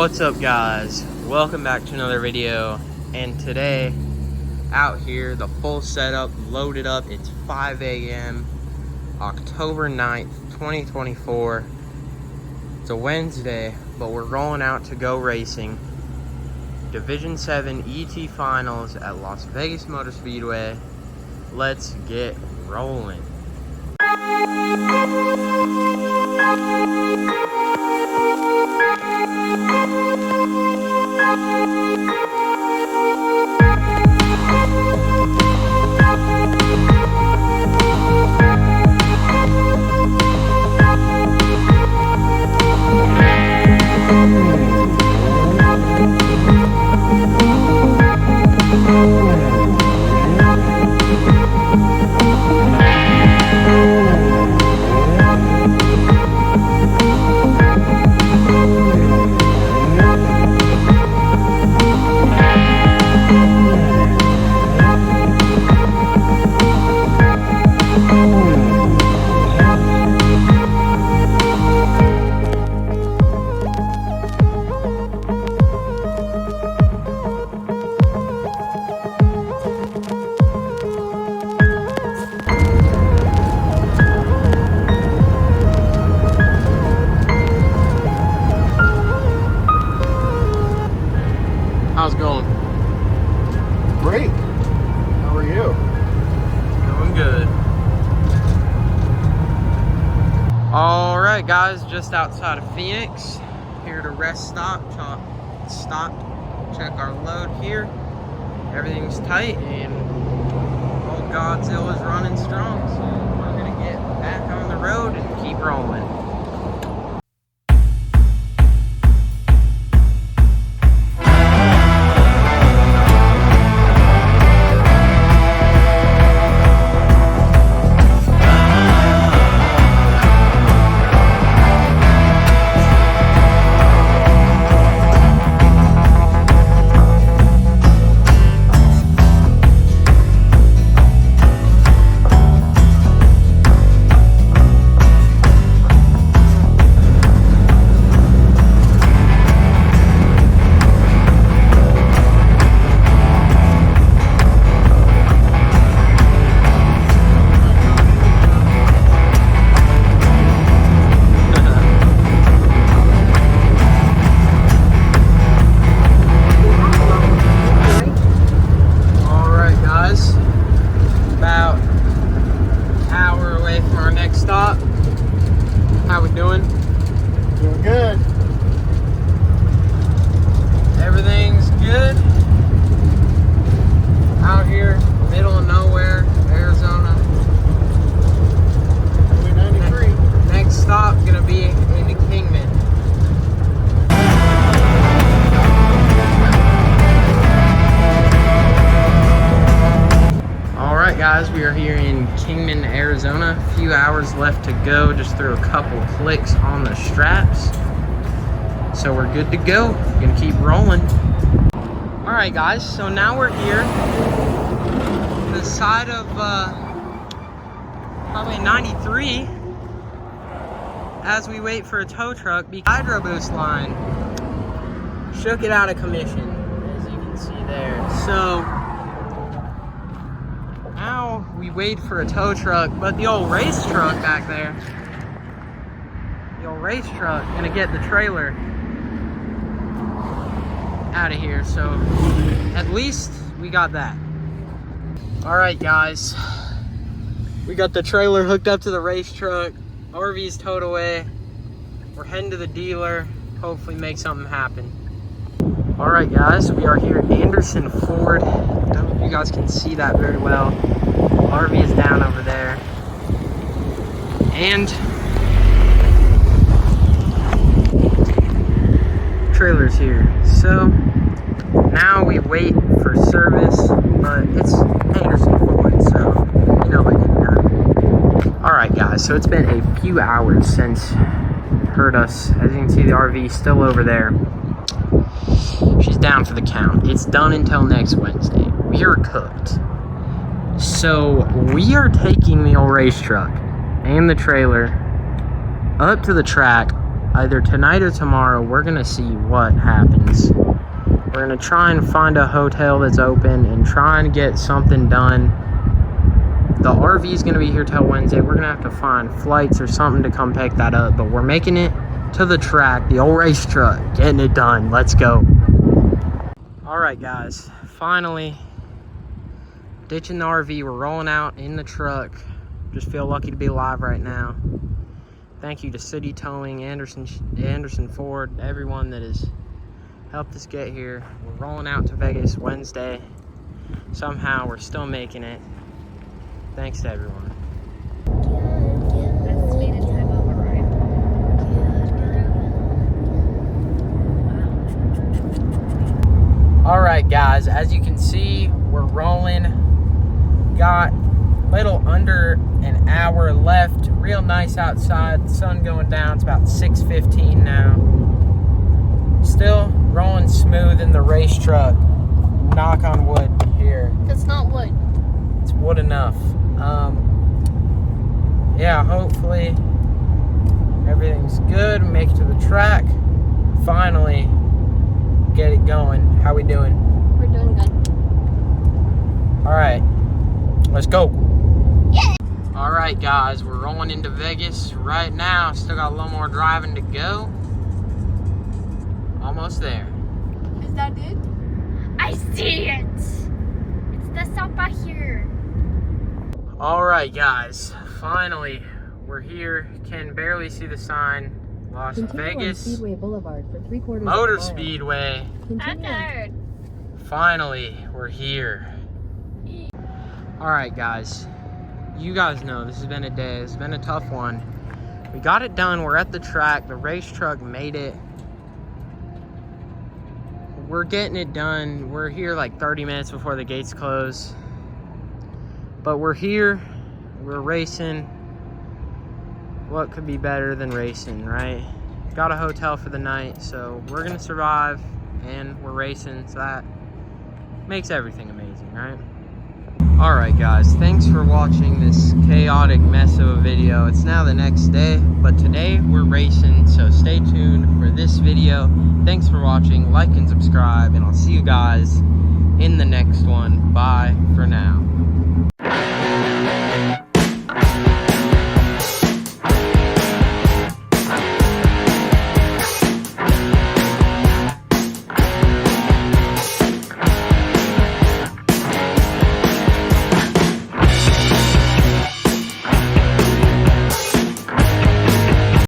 What's up, guys? Welcome back to another video. And today out here, the full setup loaded up. It's 5 a.m. October 9th 2024. It's a Wednesday, but we're rolling out to go racing Division 7 ET Finals at Las Vegas Motor Speedway. Let's get rolling. How's it going? Great. How are you? Doing good. Alright guys, just outside of Phoenix. Here to rest stop, check our load here. Everything's tight and old Godzilla's running strong, so we're gonna get back on the road and keep rolling. How we doing? Doing good. Everything's good. Out here, middle of nowhere, Arizona. 93. Next stop gonna be into Kingman. Alright guys, we are here in Kingman, Arizona. A few hours left to go. Just threw a couple clicks on the straps. So we're good to go. Gonna keep rolling. Alright guys, so now we're here. The side of Highway 93 as we wait for a tow truck. The hydro boost line shook it out of commission, as you can see there. So now we wait for a tow truck, but the old race truck back there, gonna get the trailer out of here. So at least we got that. All right guys, we got the trailer hooked up to the race truck. RV's towed away. We're heading to the dealer, hopefully make something happen. All right guys, we are here at Anderson Ford. I don't know if you guys can see that very well. RV is down over there. And trailer's here. So now we wait for service, but it's Anderson Ford, so you know they get it done. Alright guys, so it's been a few hours since heard us. As you can see, the RV still over there. She's down for the count. It's done until next Wednesday. We are cooked. So we are taking the old race truck and the trailer up to the track either tonight or tomorrow, we're gonna see what happens. We're gonna try and find a hotel that's open and try and get something done. The RV is gonna be here till Wednesday. We're gonna have to find flights or something to come pick that up, but we're making it to the track, the old race truck, getting it done. Let's go. All right, guys, finally ditching the RV. We're rolling out in the truck. Just feel lucky to be alive right now. Thank you to City Towing, Anderson Ford, everyone that has helped us get here. We're rolling out to Vegas Wednesday. Somehow we're still making it. Thanks to everyone. That's speed and time override. All right, guys, as you can see, we're rolling. Got a little under an hour left. Real nice outside. The sun going down. It's about 6:15 now. Still rolling smooth in the race truck. Knock on wood here. That's not wood. It's wood enough. Yeah, hopefully everything's good. Make it to the track. Finally get it going. How we doing? We're doing good. All right, let's go. Yeah. All right, guys, we're rolling into Vegas right now. Still got a little more driving to go. Almost there. Is that it? I see it. It's the stop by here. All right, guys, finally we're here. Can barely see the sign. Las Vegas Speedway Boulevard for 3/4 Motor mile. Speedway. Third. Finally, we're here. All right, guys, you guys know this has been a day. It's been a tough one. We got it done. We're at the track. The race truck made it. We're getting it done. We're here like 30 minutes before the gates close. But we're here. We're racing. What could be better than racing, right? Got a hotel for the night, so we're gonna survive, and we're racing, so that makes everything amazing, right? All right, guys, thanks for watching this chaotic mess of a video. It's now the next day, but today we're racing, so stay tuned for this video. Thanks for watching. Like and subscribe, and I'll see you guys in the next one. Bye for now.